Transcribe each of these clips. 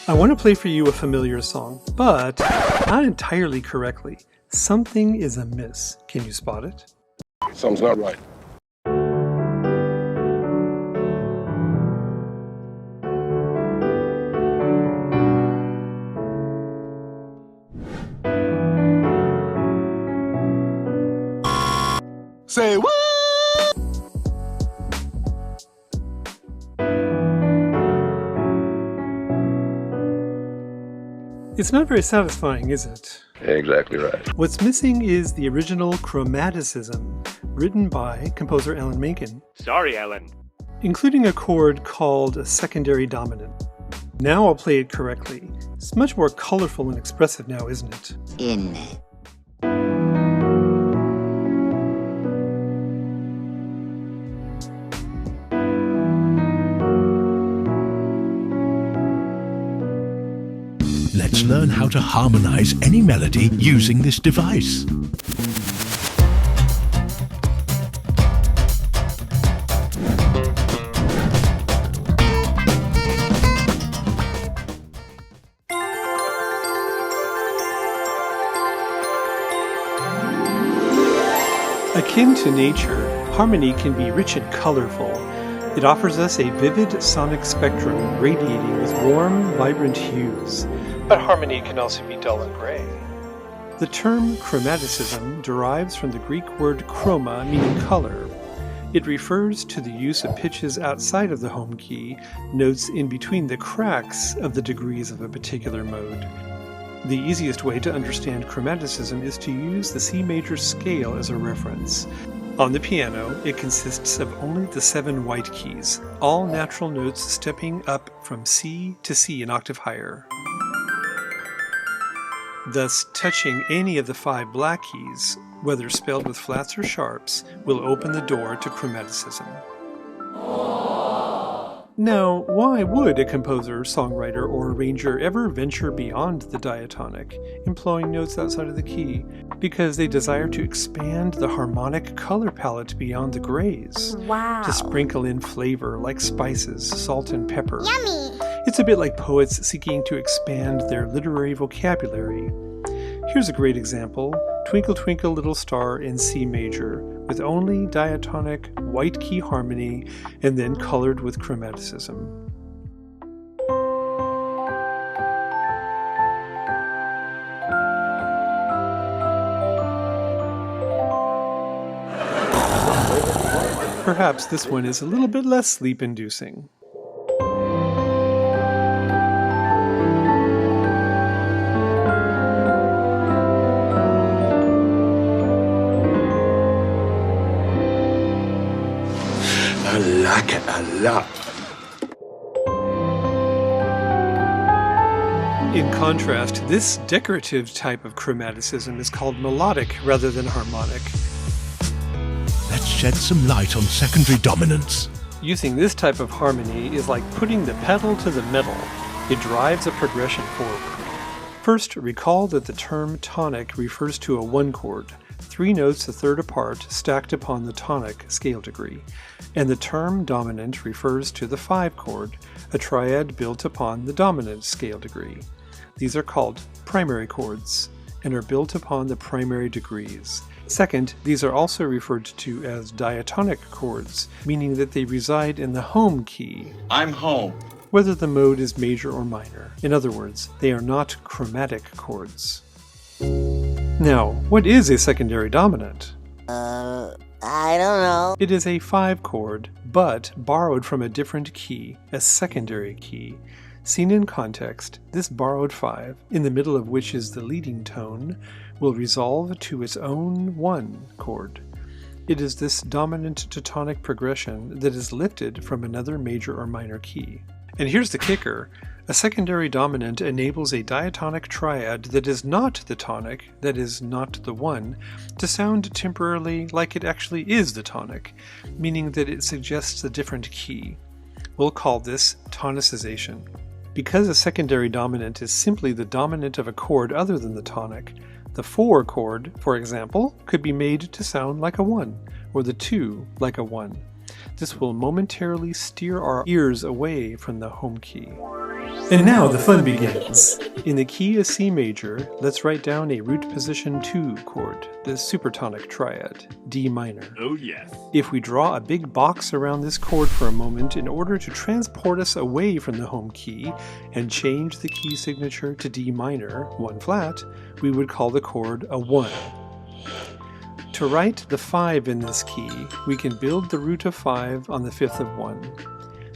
I want to play for you a familiar song, but not entirely correctly. Something is amiss. Can you spot it? Something's not right. Say what? It's not very satisfying, is it? Exactly right. What's missing is the original Chromaticism, written by composer Alan Menken. Sorry, Alan. Including a chord called a secondary dominant. Now I'll play it correctly. It's much more colorful and expressive now, isn't it? In it. Let's learn how to harmonize any melody using this device. Akin to nature, harmony can be rich and colorful. It offers us a vivid sonic spectrum radiating with warm, vibrant hues. But harmony can also be dull and gray. The term chromaticism derives from the Greek word chroma, meaning color. It refers to the use of pitches outside of the home key, notes in between the cracks of the degrees of a particular mode. The easiest way to understand chromaticism is to use the C major scale as a reference. On the piano, it consists of only the 7 white keys, all natural notes stepping up from C to C an octave higher. Thus, touching any of the 5 black keys, whether spelled with flats or sharps, will open the door to chromaticism. Now, why would a composer, songwriter, or arranger ever venture beyond the diatonic, employing notes outside of the key? Because they desire to expand the harmonic color palette beyond the grays. Wow. To sprinkle in flavor like spices, salt, and pepper. Yummy! It's a bit like poets seeking to expand their literary vocabulary. Here's a great example, Twinkle Twinkle Little Star in C major, with only diatonic white key harmony and then colored with chromaticism. Perhaps this one is a little bit less sleep-inducing. I like it a lot. In contrast, this decorative type of chromaticism is called melodic rather than harmonic. Let's shed some light on secondary dominants. Using this type of harmony is like putting the pedal to the metal. It drives a progression forward. First, recall that the term tonic refers to a 1 chord, 3 notes a third apart stacked upon the tonic scale degree, and the term dominant refers to the 5 chord, a triad built upon the dominant scale degree. These are called primary chords, and are built upon the primary degrees. Second, these are also referred to as diatonic chords, meaning that they reside in the home key. I'm home. Whether the mode is major or minor. In other words, they are not chromatic chords. Now, what is a secondary dominant? I don't know. It is a 5 chord, but borrowed from a different key, a secondary key. Seen in context, this borrowed 5, in the middle of which is the leading tone, will resolve to its own 1 chord. It is this dominant to tonic progression that is lifted from another major or minor key. And here's the kicker. A secondary dominant enables a diatonic triad that is not the tonic, that is not the 1, to sound temporarily like it actually is the tonic, meaning that it suggests a different key. We'll call this tonicization. Because a secondary dominant is simply the dominant of a chord other than the tonic, the 4 chord, for example, could be made to sound like a 1, or the 2 like a 1. This will momentarily steer our ears away from the home key. And now the fun begins. In the key of C major, let's write down a root position 2 chord, the supertonic triad, D minor. Oh yes. If we draw a big box around this chord for a moment in order to transport us away from the home key and change the key signature to D minor, 1 flat, we would call the chord a 1. To write the 5 in this key, we can build the root of 5 on the 5th of 1.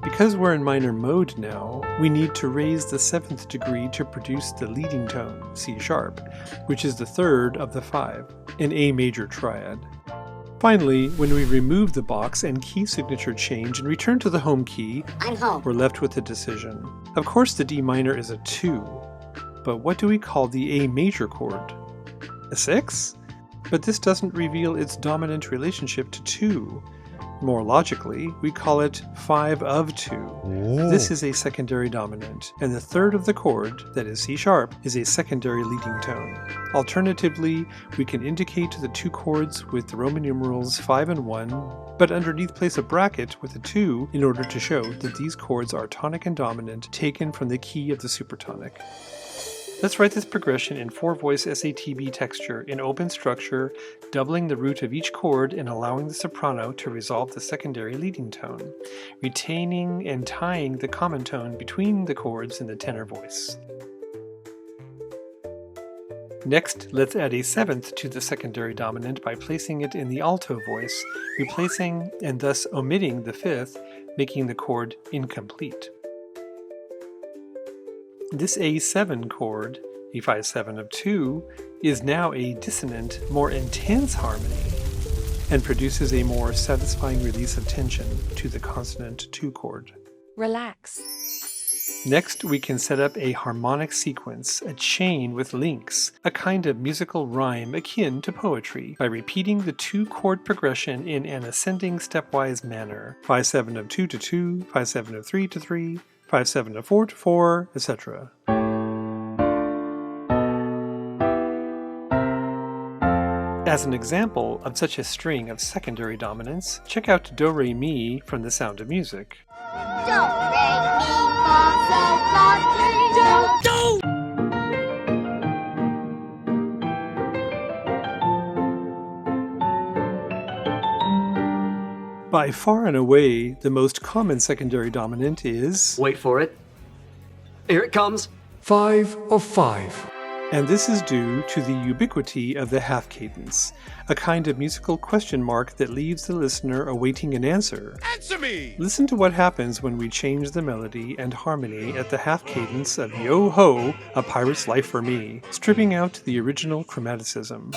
Because we're in minor mode now, we need to raise the 7th degree to produce the leading tone, C sharp, which is the 3rd of the 5, an A major triad. Finally, when we remove the box and key signature change and return to the home key, I'm home. we're left with a decision. Of course the D minor is a 2, but what do we call the A major chord? A 6? But this doesn't reveal its dominant relationship to 2. More logically, we call it 5 of 2. This is a secondary dominant, and the 3rd of the chord, that is C sharp, is a secondary leading tone. Alternatively, we can indicate the 2 chords with the Roman numerals 5 and 1, but underneath place a bracket with a 2 in order to show that these chords are tonic and dominant taken from the key of the supertonic. Let's write this progression in 4-voice SATB texture in open structure, doubling the root of each chord and allowing the soprano to resolve the secondary leading tone, retaining and tying the common tone between the chords in the tenor voice. Next, let's add a 7th to the secondary dominant by placing it in the alto voice, replacing and thus omitting the 5th, making the chord incomplete. This A7 chord, A5-7 of 2, is now a dissonant, more intense harmony, and produces a more satisfying release of tension to the consonant 2 chord. Relax. Next, we can set up a harmonic sequence, a chain with links, a kind of musical rhyme akin to poetry, by repeating the 2 chord progression in an ascending stepwise manner, 5-7 of 2 to 2, 5-7 of 3 to 3, 5-7 of 4 to 4, etc. As an example of such a string of secondary dominants, check out Do Re Mi from The Sound of Music. Do, re, mi, fa, sol, la, si, do. By far and away, the most common secondary dominant is... Wait for it. Here it comes. 5 of 5. And this is due to the ubiquity of the half cadence, a kind of musical question mark that leaves the listener awaiting an answer. Answer me! Listen to what happens when we change the melody and harmony at the half cadence of Yo-Ho, A Pirate's Life for Me, stripping out the original chromaticism.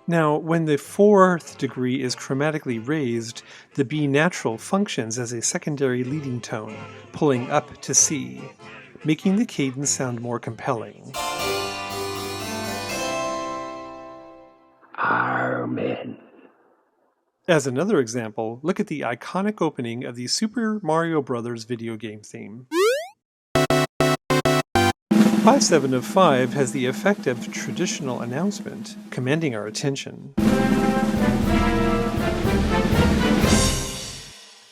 Now, when the 4th degree is chromatically raised, the B natural functions as a secondary leading tone, pulling up to C, making the cadence sound more compelling. Amen. As another example, look at the iconic opening of the Super Mario Bros. Video game theme. 5-7 of 5 has the effect of traditional announcement, commanding our attention.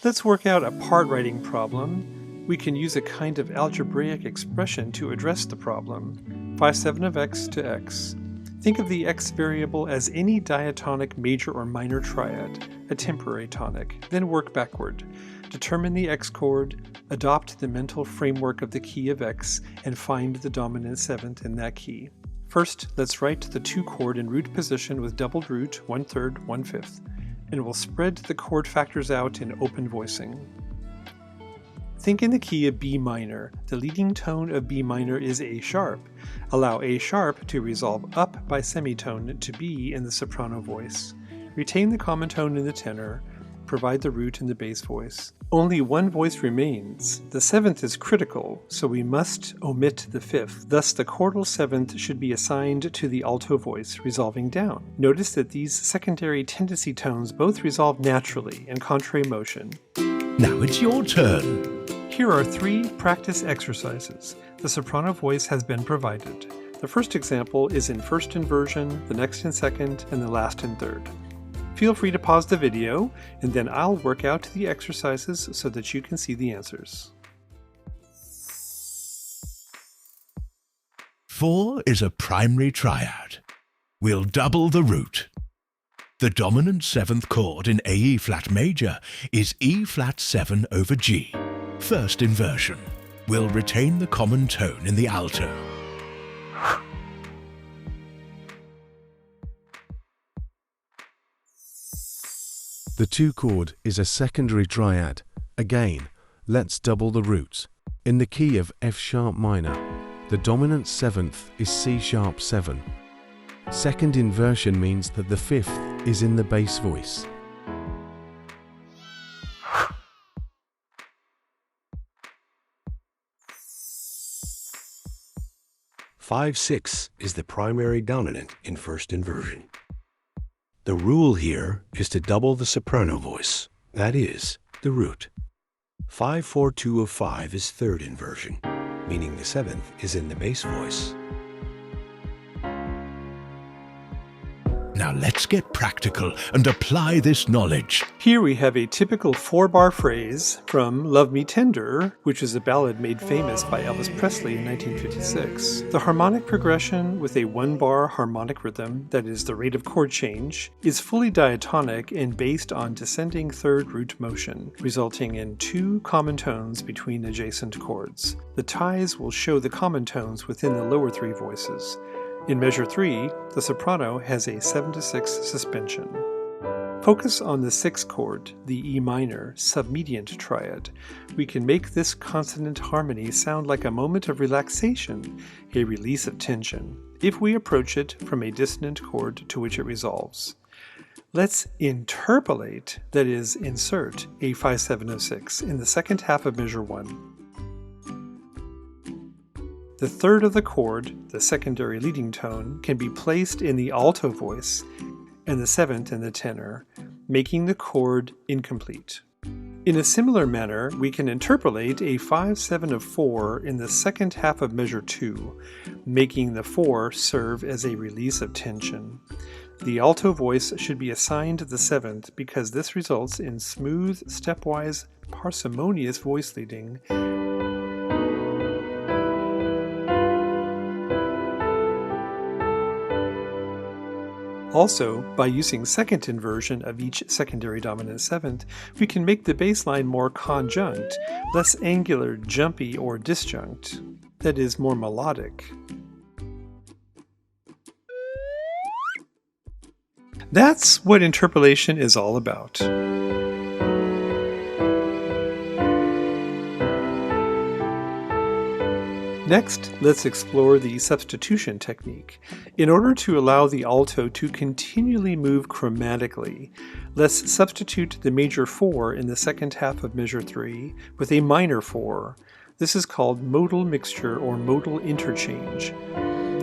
Let's work out a part writing problem. We can use a kind of algebraic expression to address the problem. 5-7 of x to x. Think of the x variable as any diatonic major or minor triad, a temporary tonic, then work backward. Determine the x chord, adopt the mental framework of the key of x, and find the dominant 7th in that key. First, let's write the 2 chord in root position with doubled root 1/3, 1/5, and we'll spread the chord factors out in open voicing. Think in the key of B minor. The leading tone of B minor is A sharp. Allow A sharp to resolve up by semitone to B in the soprano voice. Retain the common tone in the tenor. Provide the root in the bass voice. Only one voice remains. The 7th is critical, so we must omit the 5th. Thus the chordal 7th should be assigned to the alto voice, resolving down. Notice that these secondary tendency tones both resolve naturally in contrary motion. Now it's your turn. Here are 3 practice exercises. The soprano voice has been provided. The first example is in first inversion, the next in second, and the last in third. Feel free to pause the video, and then I'll work out the exercises so that you can see the answers. 4 is a primary triad. We'll double the root. The dominant 7th chord in AE flat major is E flat 7 over G. First inversion. We'll retain the common tone in the alto. The 2 chord is a secondary triad. Again, let's double the roots. In the key of F sharp minor, the dominant 7th is C sharp 7. Second inversion means that the 5th is in the bass voice. Five 6 is the primary dominant in first inversion. The rule here is to double the soprano voice, that is, the root. 5-4-2 of 5 is third inversion, meaning the 7th is in the bass voice. Now let's get practical and apply this knowledge. Here we have a typical 4-bar phrase from Love Me Tender, which is a ballad made famous by Elvis Presley in 1956. The harmonic progression with a 1-bar harmonic rhythm, that is the rate of chord change, is fully diatonic and based on descending third root motion, resulting in 2 common tones between adjacent chords. The ties will show the common tones within the lower 3 voices. In measure 3, the soprano has a 7-6 suspension. Focus on the 6th chord, the E minor, submediant triad. We can make this consonant harmony sound like a moment of relaxation, a release of tension, if we approach it from a dissonant chord to which it resolves. Let's interpolate, that is, insert a 5-7-0-6 in the second half of measure 1. The third of the chord, the secondary leading tone, can be placed in the alto voice and the 7th in the tenor, making the chord incomplete. In a similar manner, we can interpolate a 5-7 of 4 in the second half of measure 2, making the 4 serve as a release of tension. The alto voice should be assigned the 7th because this results in smooth, stepwise, parsimonious voice leading. Also, by using second inversion of each secondary dominant 7th, we can make the bass line more conjunct, less angular, jumpy, or disjunct, that is, more melodic. That's what interpolation is all about. Next, let's explore the substitution technique. In order to allow the alto to continually move chromatically, let's substitute the major 4 in the second half of measure 3 with a minor 4. This is called modal mixture or modal interchange,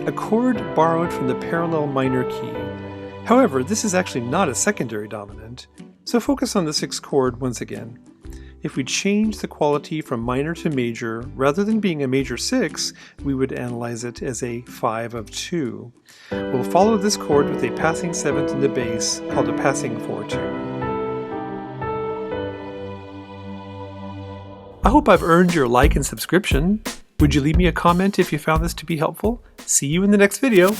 a chord borrowed from the parallel minor key. However, this is actually not a secondary dominant, so focus on the 6th chord once again. If we change the quality from minor to major, rather than being a major 6, we would analyze it as a 5 of 2. We'll follow this chord with a passing 7th in the bass, called a passing 4-2. I hope I've earned your like and subscription. Would you leave me a comment if you found this to be helpful? See you in the next video!